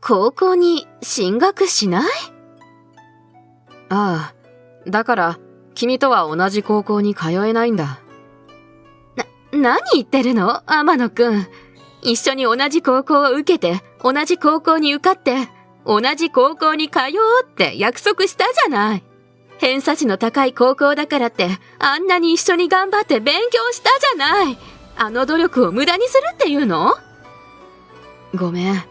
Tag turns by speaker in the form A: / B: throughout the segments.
A: 高校に進学しない？
B: ああ、だから君とは同じ高校に通えないんだ。
A: 何言ってるの？天野くん。一緒に同じ高校を受けて、同じ高校に受かって、同じ高校に通おうって約束したじゃない。偏差値の高い高校だからって、あんなに一緒に頑張って勉強したじゃない。あの努力を無駄にするっていうの？
B: ごめん。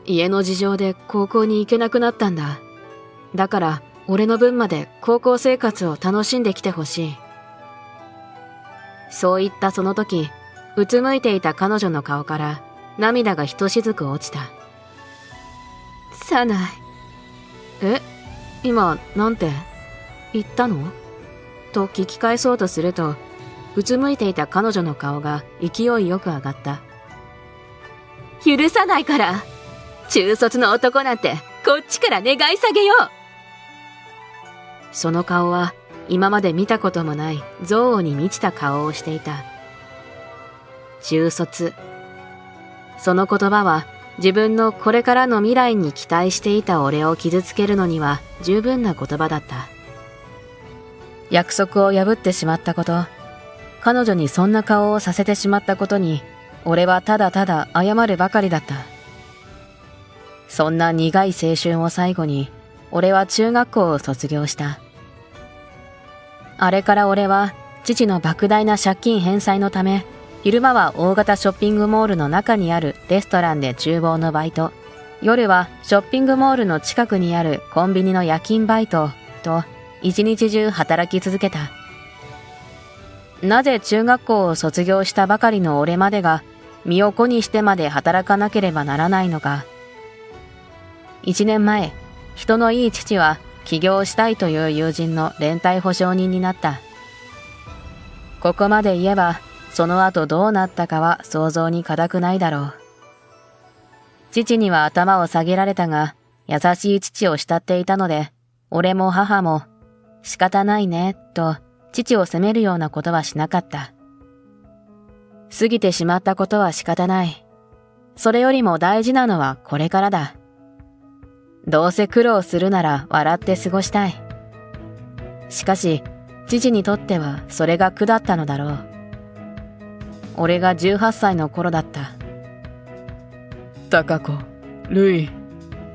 B: 家の事情で高校に行けなくなったんだ。だから、俺の分まで高校生活を楽しんできてほしい。そう言ったその時、うつむいていた彼女の顔から涙がひとしずく落ちた。
A: さない。
B: 今、なんて言ったの？と聞き返そうとすると、うつむいていた彼女の顔が勢いよく上がった。
A: 許さないから。中卒の男なんてこっちから願い下げよう。
B: その顔は今まで見たこともない憎悪に満ちた顔をしていた。中卒。その言葉は自分のこれからの未来に期待していた俺を傷つけるのには十分な言葉だった。約束を破ってしまったこと、彼女にそんな顔をさせてしまったことに、俺はただただ謝るばかりだった。そんな苦い青春を最後に、俺は中学校を卒業した。あれから俺は父の莫大な借金返済のため、昼間は大型ショッピングモールの中にあるレストランで厨房のバイト、夜はショッピングモールの近くにあるコンビニの夜勤バイトと一日中働き続けた。なぜ中学校を卒業したばかりの俺までが身を粉にしてまで働かなければならないのか。1年前、人のいい父は起業したいという友人の連帯保証人になった。ここまで言えば、その後どうなったかは想像に難くないだろう。父には頭を下げられたが、優しい父を慕っていたので、俺も母も仕方ないね、と父を責めるようなことはしなかった。過ぎてしまったことは仕方ない。それよりも大事なのはこれからだ。どうせ苦労するなら笑って過ごしたい。しかし、父にとってはそれが苦だったのだろう。俺が18歳の頃だった。
C: 貴子、ルイ、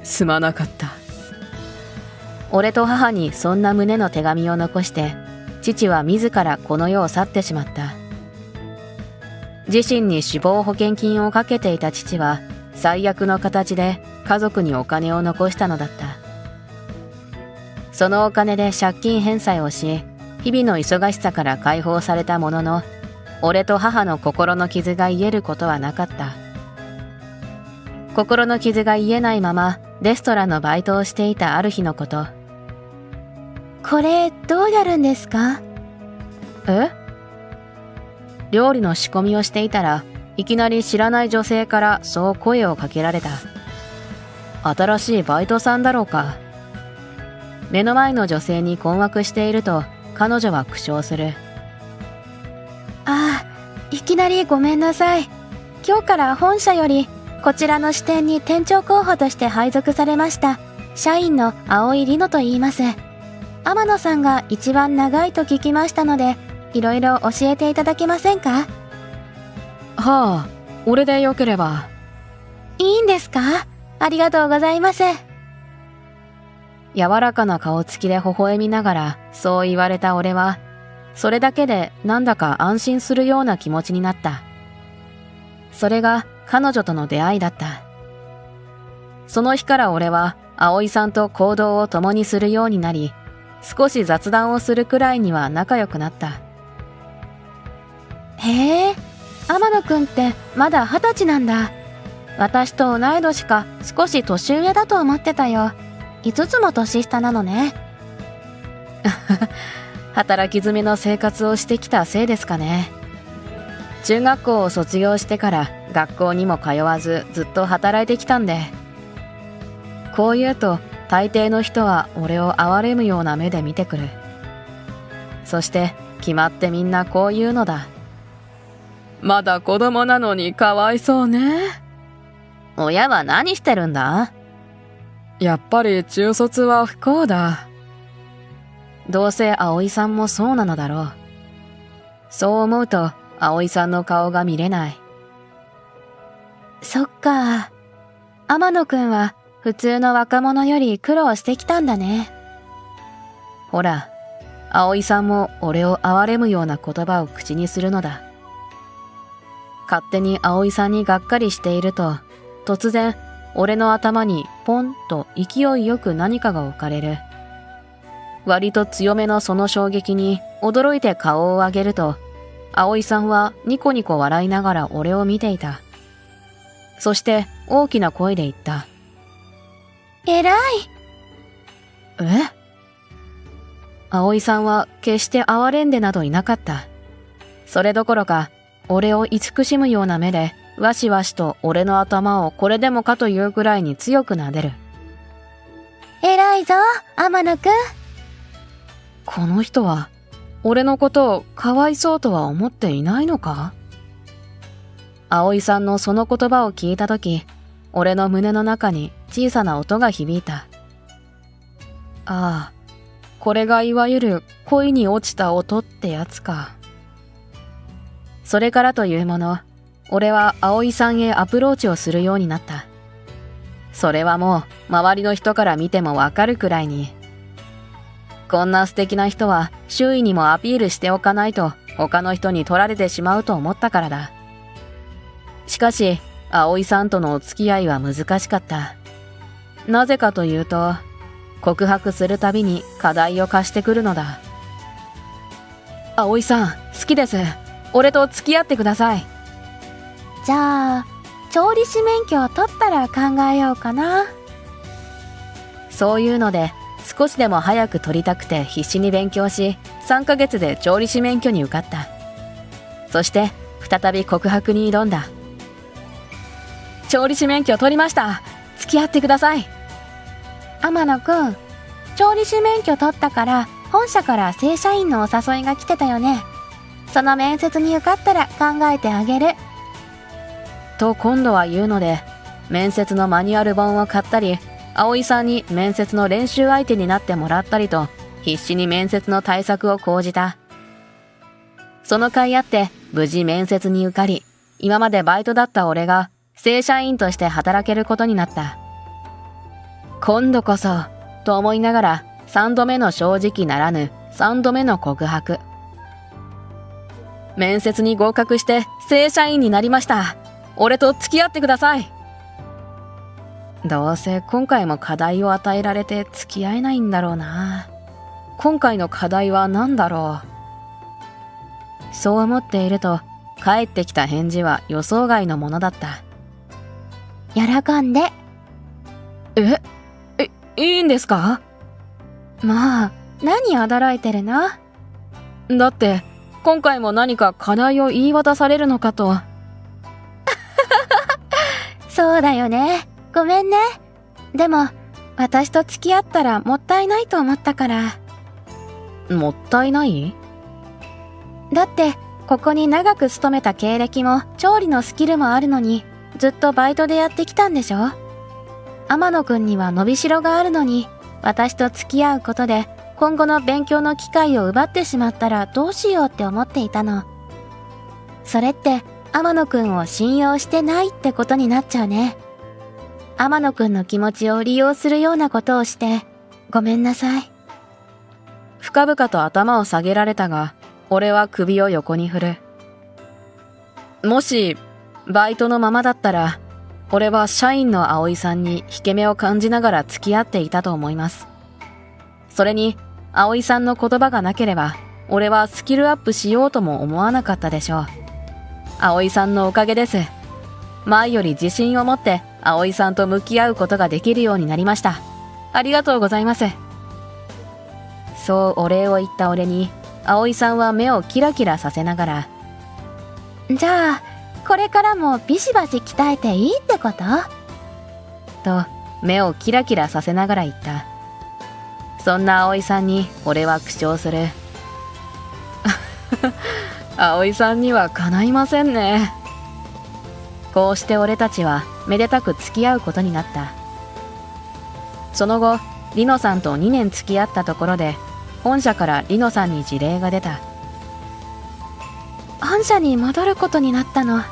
C: すまなかった。
B: 俺と母にそんな旨の手紙を残して、父は自らこの世を去ってしまった。自身に死亡保険金をかけていた父は、最悪の形で家族にお金を残したのだった。そのお金で借金返済をし、日々の忙しさから解放されたものの、俺と母の心の傷が癒えることはなかった。心の傷が癒えないまま、レストランのバイトをしていたある日のこと。
D: これ、どうやるんですか？
B: 料理の仕込みをしていたら、いきなり知らない女性からそう声をかけられた。新しいバイトさんだろうか。目の前の女性に困惑していると、彼女は苦笑する。
D: ああ、いきなりごめんなさい。今日から本社より、こちらの支店に店長候補として配属されました、社員の青井里乃と言います。天野さんが一番長いと聞きましたので、いろいろ教えていただけませんか？
B: はあ、俺でよければ。
D: いいんですか？ありがとうございます。
B: 柔らかな顔つきで微笑みながらそう言われた俺は、それだけでなんだか安心するような気持ちになった。それが彼女との出会いだった。その日から俺は葵さんと行動を共にするようになり、少し雑談をするくらいには仲良くなった。
D: へえ、天野くんってまだ20歳なんだ。私と同い年か少し年上だと思ってたよ。5つも年下なのね。
B: 働き詰めの生活をしてきたせいですかね。中学校を卒業してから学校にも通わずずっと働いてきたんで。こう言うと大抵の人は俺を憐れむような目で見てくる。そして決まってみんなこう言うのだ。
C: まだ子供なのにかわいそうね。
B: 親は何してるんだ？
C: やっぱり中卒は不幸だ。
B: どうせ葵さんもそうなのだろう。そう思うと葵さんの顔が見れない。
D: そっか。天野くんは普通の若者より苦労してきたんだね。
B: ほら、葵さんも俺を憐れむような言葉を口にするのだ。勝手に葵さんにがっかりしていると、突然俺の頭にポンと勢いよく何かが置かれる。割と強めのその衝撃に驚いて顔を上げると、葵さんはニコニコ笑いながら俺を見ていた。そして大きな声で言った。
D: えらい。
B: え？葵さんは決して哀れんでなどいなかった。それどころか、俺を慈しむような目で、わしわしと俺の頭をこれでもかというくらいに強く撫でる。
D: えらいぞ、天野くん。
B: この人は、俺のことをかわいそうとは思っていないのか？葵さんのその言葉を聞いたとき、俺の胸の中に小さな音が響いた。ああ、これがいわゆる恋に落ちた音ってやつか。それからというもの、俺は葵さんへアプローチをするようになった。それはもう周りの人から見てもわかるくらいに。こんな素敵な人は周囲にもアピールしておかないと他の人に取られてしまうと思ったからだ。しかし、葵さんとのお付き合いは難しかった。なぜかというと、告白するたびに課題を貸してくるのだ。葵さん、好きです。俺と付き合ってください。
D: じゃあ、調理師免許を取ったら考えようかな。
B: そういうので、少しでも早く取りたくて必死に勉強し、3ヶ月で調理師免許に受かった。そして、再び告白に挑んだ。調理師免許取りました。付き合ってください。
D: 天野くん、調理師免許取ったから本社から正社員のお誘いが来てたよね。その面接に受かったら考えてあげる。
B: と今度は言うので、面接のマニュアル本を買ったり、葵さんに面接の練習相手になってもらったりと、必死に面接の対策を講じた。その甲斐あって無事面接に受かり、今までバイトだった俺が正社員として働けることになった。今度こそ、と思いながら3度目の正直ならぬ3度目の告白。面接に合格して正社員になりました。俺と付き合ってください。どうせ今回も課題を与えられて付き合えないんだろうな。今回の課題は何だろう。そう思っていると、返ってきた返事は予想外のものだった。
D: 喜んで。
B: いいんですか？
D: まあ、何驚いてるの？
B: だって、今回も何か課題を言い渡されるのかと。
D: そうだよね。ごめんね。でも、私と付き合ったらもったいないと思ったから。
B: もったいない？
D: だって、ここに長く勤めた経歴も調理のスキルもあるのに、ずっとバイトでやってきたんでしょ？天野くんには伸びしろがあるのに、私と付き合うことで今後の勉強の機会を奪ってしまったらどうしようって思っていたの。それって天野くんを信用してないってことになっちゃうね。天野くんの気持ちを利用するようなことをしてごめんなさい。
B: 深々と頭を下げられたが、俺は首を横に振る。もしバイトのままだったら、俺は社員の葵さんに引け目を感じながら付き合っていたと思います。それに、葵さんの言葉がなければ、俺はスキルアップしようとも思わなかったでしょう。葵さんのおかげです。前より自信を持って葵さんと向き合うことができるようになりました。ありがとうございます。そうお礼を言った俺に、葵さんは目をキラキラさせながら、
D: じゃあ、これからもビシバシ鍛えていいってこと？
B: と、目をキラキラさせながら言った。そんな葵さんに俺は苦笑する。葵さんにはかないませんね。こうして俺たちはめでたく付き合うことになった。その後、リノさんと2年付き合ったところで、本社からリノさんに辞令が出た。
D: 本社に戻ることになったの。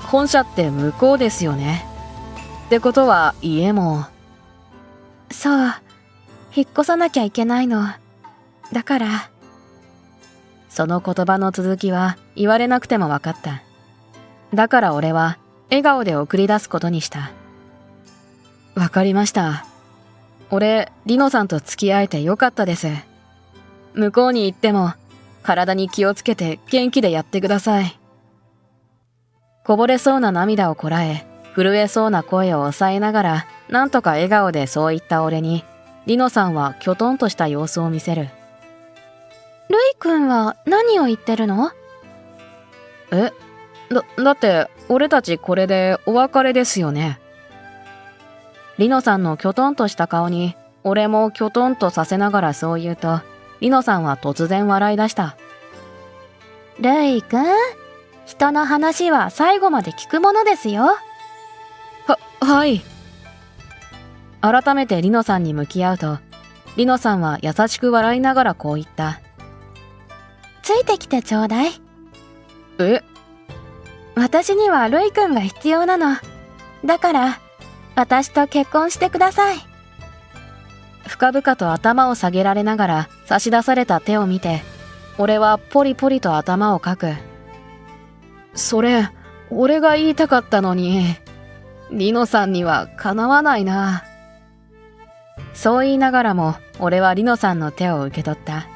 B: 本社って向こうですよね。ってことは家も。
D: そう。引っ越さなきゃいけないの。だから。
B: その言葉の続きは言われなくても分かった。だから俺は笑顔で送り出すことにした。わかりました。俺、リノさんと付き合えてよかったです。向こうに行っても体に気をつけて元気でやってください。こぼれそうな涙をこらえ、震えそうな声を抑えながら、なんとか笑顔でそう言った俺に、リノさんはきょとんとした様子を見せる。
D: ルイ君は何を言ってるの？
B: だって俺たちこれでお別れですよね。リノさんのきょとんとした顔に、俺もきょとんとさせながらそう言うと、リノさんは突然笑い出した。
D: ルイ君、人の話は最後まで聞くものですよ。
B: はい。改めてリノさんに向き合うと、リノさんは優しく笑いながらこう言った。
D: ついてきてちょうだい。私にはルイ君が必要なの。だから、私と結婚してください。
B: 深々と頭を下げられながら差し出された手を見て、俺はポリポリと頭をかく。それ、俺が言いたかったのに、リノさんにはかなわないな。そう言いながらも、俺はリノさんの手を受け取った。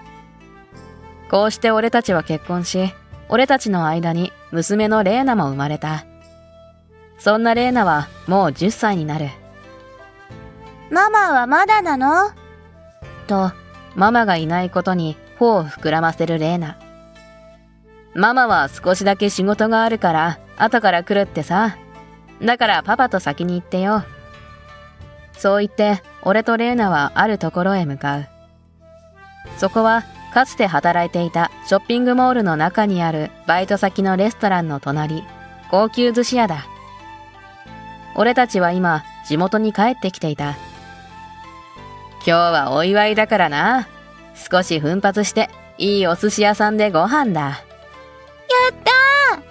B: こうして俺たちは結婚し、俺たちの間に娘のレーナも生まれた。そんなレーナはもう10歳になる。
D: ママはまだなの？
B: と、ママがいないことに頬を膨らませるレーナ。ママは少しだけ仕事があるから後から来るってさ。だからパパと先に行ってよ。そう言って俺とレーナはあるところへ向かう。そこはかつて働いていたショッピングモールの中にあるバイト先のレストランの隣、高級寿司屋だ。俺たちは今地元に帰ってきていた。今日はお祝いだからな。少し奮発していいお寿司屋さんでご飯だ。
D: やったー！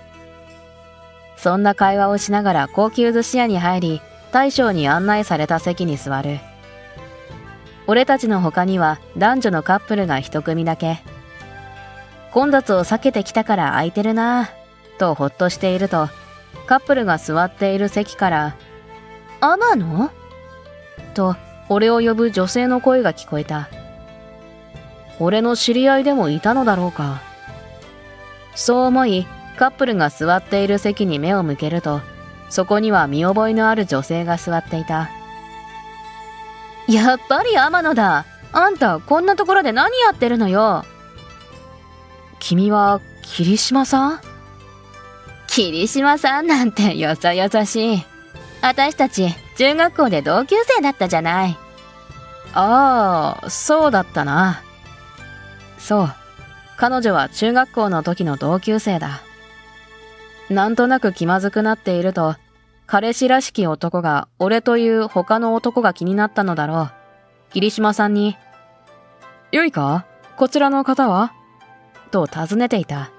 B: そんな会話をしながら高級寿司屋に入り、大将に案内された席に座る。俺たちの他には男女のカップルが一組だけ。混雑を避けてきたから空いてるなぁとほっとしていると、カップルが座っている席から
D: 天野？
B: と俺を呼ぶ女性の声が聞こえた。俺の知り合いでもいたのだろうか。そう思い、カップルが座っている席に目を向けると、そこには見覚えのある女性が座っていた。やっぱり天野だ。あんたこんなところで何やってるのよ。君は霧島さん？霧島さんなんてよそよそしい。私たち中学校で同級生だったじゃない。ああ、そうだったな。そう。彼女は中学校の時の同級生だ。なんとなく気まずくなっていると、彼氏らしき男が俺という他の男が気になったのだろう。霧島さんに、よいか？こちらの方は？と尋ねていた。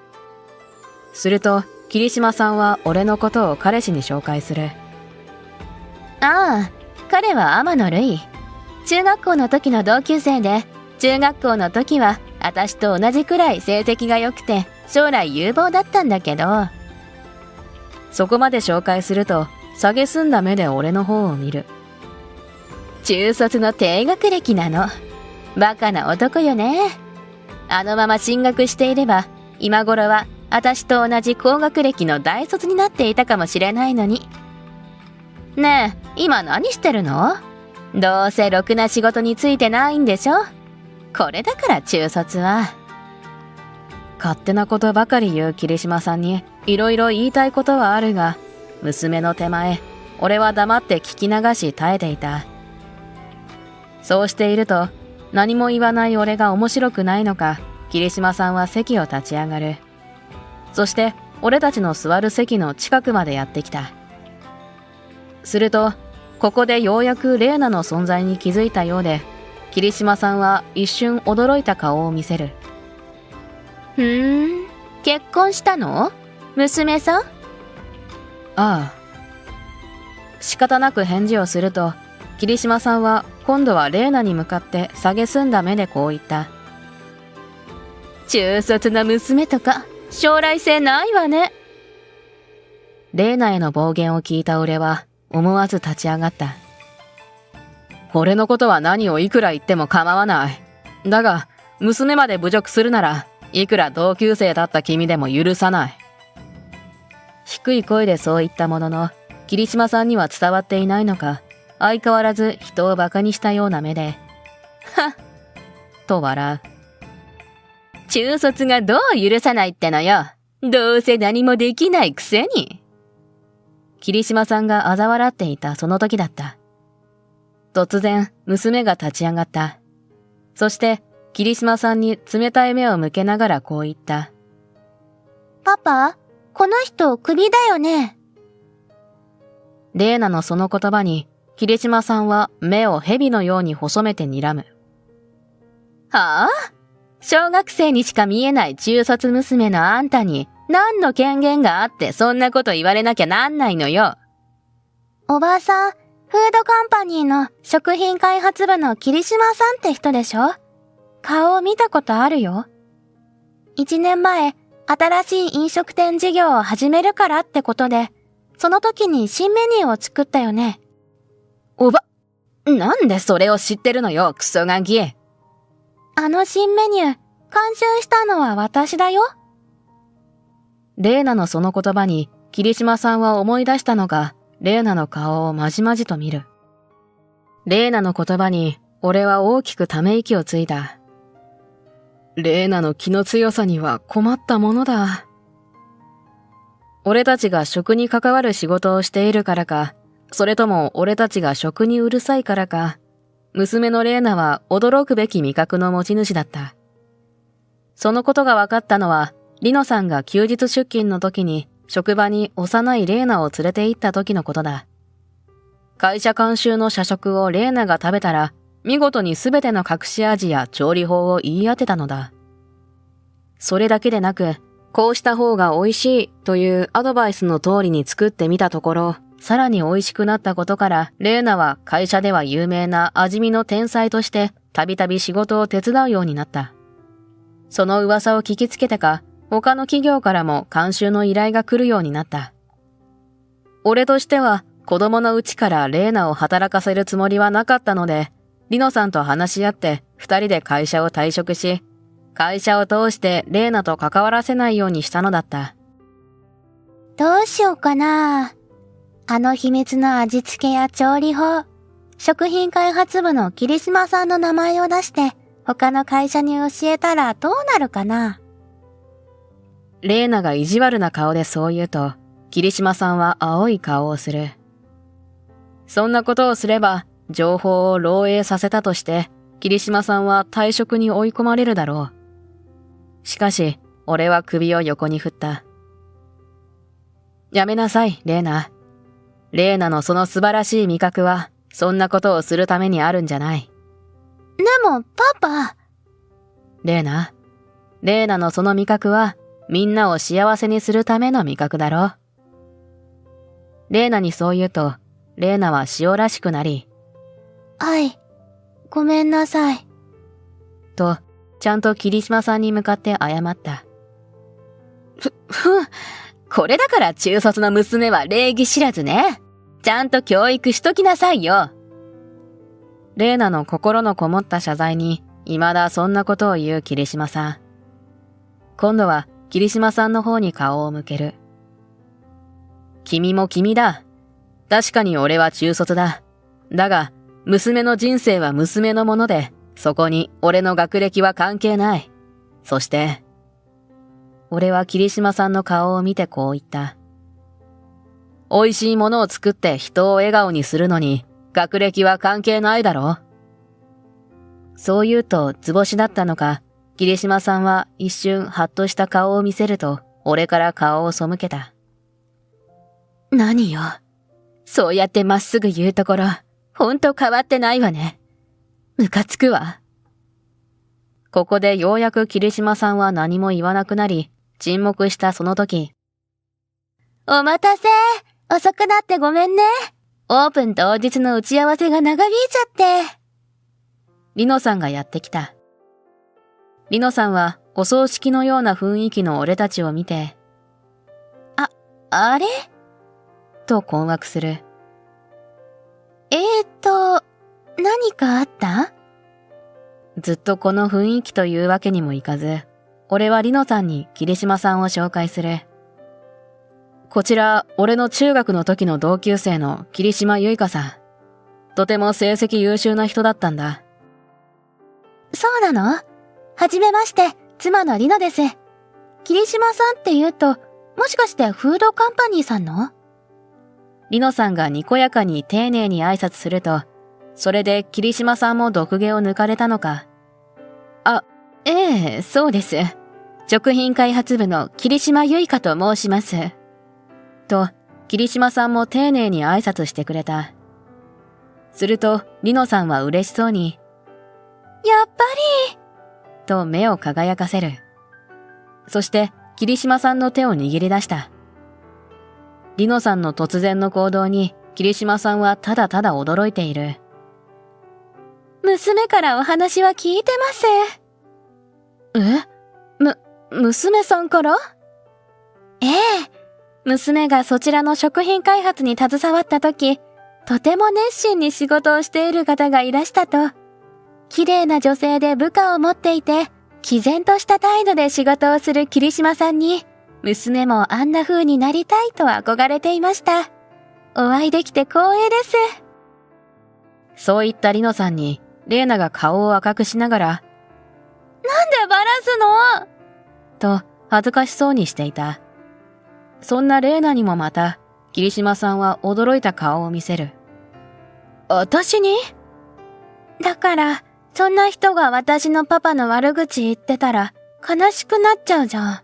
B: すると、霧島さんは俺のことを彼氏に紹介する。ああ、彼は天野瑠衣。中学校の時の同級生で、中学校の時は私と同じくらい成績が良くて将来有望だったんだけど。そこまで紹介すると、蔑んだ目で俺の方を見る。中卒の低学歴なの。バカな男よね。あのまま進学していれば、今頃は私と同じ高学歴の大卒になっていたかもしれないのに。ねえ、今何してるの？どうせろくな仕事についてないんでしょ？これだから中卒は。勝手なことばかり言う霧島さんにいろいろ言いたいことはあるが、娘の手前、俺は黙って聞き流し耐えていた。そうしていると、何も言わない俺が面白くないのか、霧島さんは席を立ち上がる。そして俺たちの座る席の近くまでやってきた。すると、ここでようやくレーナの存在に気づいたようで、霧島さんは一瞬驚いた顔を見せる。
D: 結婚したの？娘さん？
B: ああ。仕方なく返事をすると、霧島さんは今度はレーナに向かって蔑んだ目でこう言った。
D: 中卒の娘とか将来性ないわね。
B: レーナへの暴言を聞いた俺は思わず立ち上がった。俺のことは何をいくら言っても構わない。だが、娘まで侮辱するなら、いくら同級生だった君でも許さない。低い声でそう言ったものの、霧島さんには伝わっていないのか、相変わらず人をバカにしたような目で、
D: はっ
B: と笑う。
D: 中卒がどう許さないってのよ。どうせ何もできないくせに。
B: 霧島さんが嘲笑っていたその時だった。突然、娘が立ち上がった。そして、霧島さんに冷たい目を向けながらこう言った。
D: パパ、この人クビだよね。
B: レーナのその言葉に、霧島さんは目を蛇のように細めて睨む。
D: はあ？小学生にしか見えない中卒娘のあんたに何の権限があってそんなこと言われなきゃなんないのよ。おばあさん、フードカンパニーの食品開発部の霧島さんって人でしょ？顔を見たことあるよ。1年前、新しい飲食店事業を始めるからってことで、その時に新メニューを作ったよね。
B: なんでそれを知ってるのよ、クソガキ。
D: あの新メニュー、監修したのは私だよ。
B: レーナのその言葉に、霧島さんは思い出したのが、レーナの顔をまじまじと見る。レーナの言葉に、俺は大きくため息をついた。レーナの気の強さには困ったものだ。俺たちが食に関わる仕事をしているからか、それとも俺たちが食にうるさいからか、娘のレーナは驚くべき味覚の持ち主だった。そのことが分かったのは、リノさんが休日出勤の時に職場に幼いレーナを連れて行った時のことだ。会社監修の社食をレーナが食べたら、見事にすべての隠し味や調理法を言い当てたのだ。それだけでなく、こうした方が美味しいというアドバイスの通りに作ってみたところ、さらに美味しくなったことから、レーナは会社では有名な味見の天才としてたびたび仕事を手伝うようになった。その噂を聞きつけてか、他の企業からも監修の依頼が来るようになった。俺としては子供のうちからレーナを働かせるつもりはなかったので、リノさんと話し合って二人で会社を退職し、会社を通してレーナと関わらせないようにしたのだった。
D: どうしようかな。あの秘密の味付けや調理法、食品開発部の霧島さんの名前を出して他の会社に教えたらどうなるかな。
B: レーナが意地悪な顔でそう言うと、霧島さんは青い顔をする。そんなことをすれば、情報を漏洩させたとして、霧島さんは退職に追い込まれるだろう。しかし、俺は首を横に振った。やめなさい、レーナ。レーナのその素晴らしい味覚は、そんなことをするためにあるんじゃない。
D: でも、パパ。
B: レーナのその味覚は、みんなを幸せにするための味覚だろ。レーナにそう言うと、レーナは塩らしくなり、
D: はい、ごめんなさい。
B: と、ちゃんと霧島さんに向かって謝った。
D: これだから中卒の娘は礼儀知らずね。ちゃんと教育しときなさいよ。
B: レーナの心のこもった謝罪に、未だそんなことを言う霧島さん。今度は霧島さんの方に顔を向ける。君も君だ。確かに俺は中卒だ。だが、娘の人生は娘のもので、そこに俺の学歴は関係ない。そして、俺は霧島さんの顔を見てこう言った。美味しいものを作って人を笑顔にするのに、学歴は関係ないだろ。そう言うと図星だったのか、霧島さんは一瞬ハッとした顔を見せると、俺から顔を背けた。
D: 何よ。
B: そうやってまっすぐ言うところ、ほんと変わってないわね。ムカつくわ。ここでようやく桐島さんは何も言わなくなり、沈黙したその時。
D: お待たせ。遅くなってごめんね。オープン当日の打ち合わせが長引いちゃって。
B: リノさんがやってきた。リノさんはお葬式のような雰囲気の俺たちを見て、
D: あれ？
B: と困惑する。
D: 何かあった？
B: ずっとこの雰囲気というわけにもいかず、俺はリノさんに桐島さんを紹介する。こちら、俺の中学の時の同級生の桐島結香さん。とても成績優秀な人だったんだ。
D: そうなの？はじめまして、妻のリノです。桐島さんって言うと、もしかしてフードカンパニーさんの？
B: リノさんがにこやかに丁寧に挨拶すると、それで桐島さんも毒気を抜かれたのか。ええ、そうです。食品開発部の桐島結香と申します。と、桐島さんも丁寧に挨拶してくれた。すると、リノさんは嬉しそうに、
D: やっぱり
B: と目を輝かせる。そして、桐島さんの手を握り出した。リノさんの突然の行動に、桐島さんはただただ驚いている。
D: 娘からお話は聞いてます。
B: 娘さんから？
D: ええ。娘がそちらの食品開発に携わった時、とても熱心に仕事をしている方がいらしたと。綺麗な女性で部下を持っていて、毅然とした態度で仕事をする桐島さんに、娘もあんな風になりたいと憧れていました。お会いできて光栄です。
B: そう言ったリノさんに、レイナが顔を赤くしながら、
D: なんでバラすの？
B: と恥ずかしそうにしていた。そんなレイナにもまた、桐島さんは驚いた顔を見せる。私に？
D: だから、そんな人が私のパパの悪口言ってたら、悲しくなっちゃうじゃん。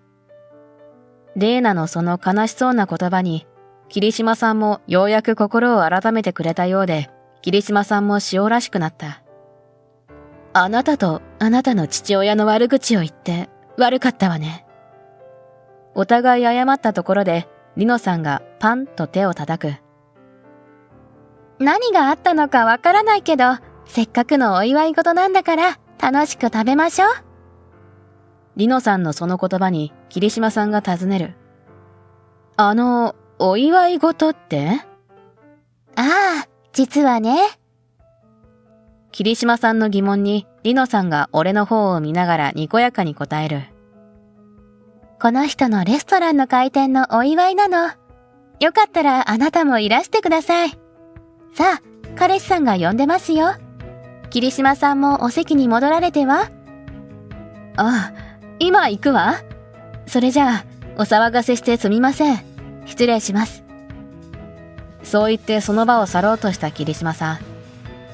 B: レイナのその悲しそうな言葉に、桐島さんもようやく心を改めてくれたようで、桐島さんも塩らしくなった。あなたとあなたの父親の悪口を言って悪かったわね。お互い謝ったところで、リノさんがパンと手を叩く。
D: 何があったのかわからないけど、せっかくのお祝い事なんだから楽しく食べましょう。
B: リノさんのその言葉に桐島さんが尋ねる。お祝い事って？
D: ああ、実はね。
B: 桐島さんの疑問にリノさんが俺の方を見ながらにこやかに答える。
D: この人のレストランの開店のお祝いなの。よかったらあなたもいらしてください。さあ、彼氏さんが呼んでますよ。桐島さんもお席に戻られては？
B: ああ、今行くわ。それじゃあ、お騒がせしてすみません。失礼します。そう言ってその場を去ろうとした桐島さん。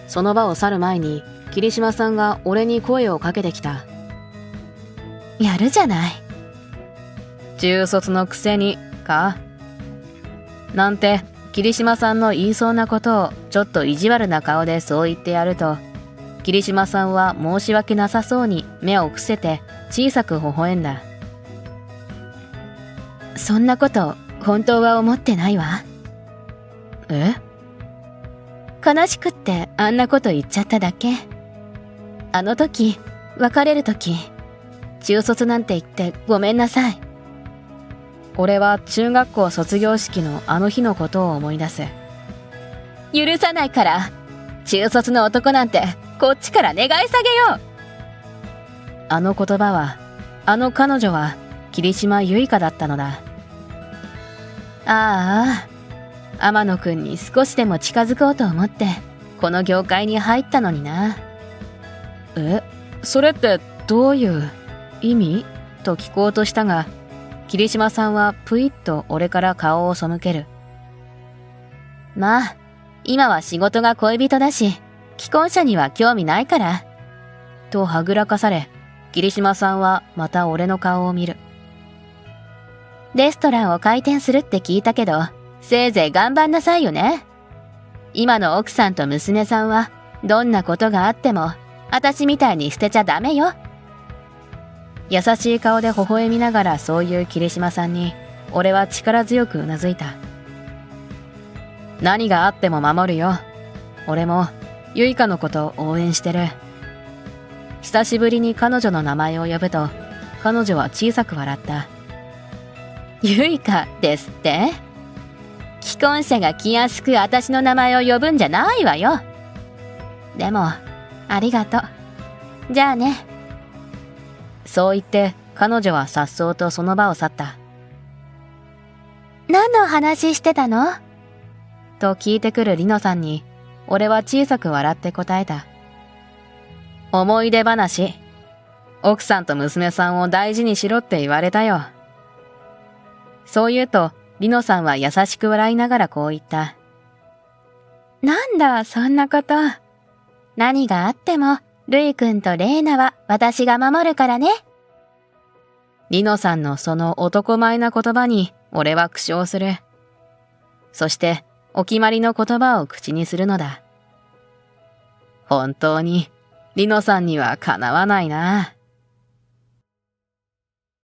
B: その場を去る前に、桐島さんが俺に声をかけてきた。
D: やるじゃない。
B: 中卒のくせに、か。なんて、桐島さんの言いそうなことをちょっと意地悪な顔でそう言ってやると、桐島さんは申し訳なさそうに目を伏せて小さく微笑んだ。
D: そんなこと本当は思ってないわ。
B: え？
D: 悲しくってあんなこと言っちゃっただけ。あの時、別れる時、中卒なんて言ってごめんなさい。
B: 俺は中学校卒業式のあの日のことを思い出す。
D: 許さないから、中卒の男なんてこっちから願い下げよう。
B: あの言葉は、あの彼女は桐島結香だったのだ。ああ、天野くんに少しでも近づこうと思ってこの業界に入ったのにな。それってどういう意味？と聞こうとしたが、桐島さんはぷいっと俺から顔を背ける。
D: まあ、今は仕事が恋人だし、既婚者には興味ないから。
B: とはぐらかされ、桐島さんはまた俺の顔を見る。
D: レストランを開店するって聞いたけど、せいぜい頑張んなさいよね。今の奥さんと娘さんは、どんなことがあっても、私みたいに捨てちゃダメよ。
B: 優しい顔で微笑みながらそういう桐島さんに、俺は力強くうなずいた。何があっても守るよ。俺も、ゆいかのことを応援してる。久しぶりに彼女の名前を呼ぶと、彼女は小さく笑った。
D: ゆいかですって？既婚者が気安く私の名前を呼ぶんじゃないわよ。でも、ありがとう。じゃあね。
B: そう言って彼女は颯爽とその場を去った。
D: 何の話してたの？
B: と聞いてくるリノさんに、俺は小さく笑って答えた。思い出話。奥さんと娘さんを大事にしろって言われたよ。そう言うと、リノさんは優しく笑いながらこう言った。
D: なんだ、そんなこと。何があっても、ルイ君とレイナは私が守るからね。
B: リノさんのその男前な言葉に俺は苦笑する。そしてお決まりの言葉を口にするのだ。本当にリノさんにはかなわないな。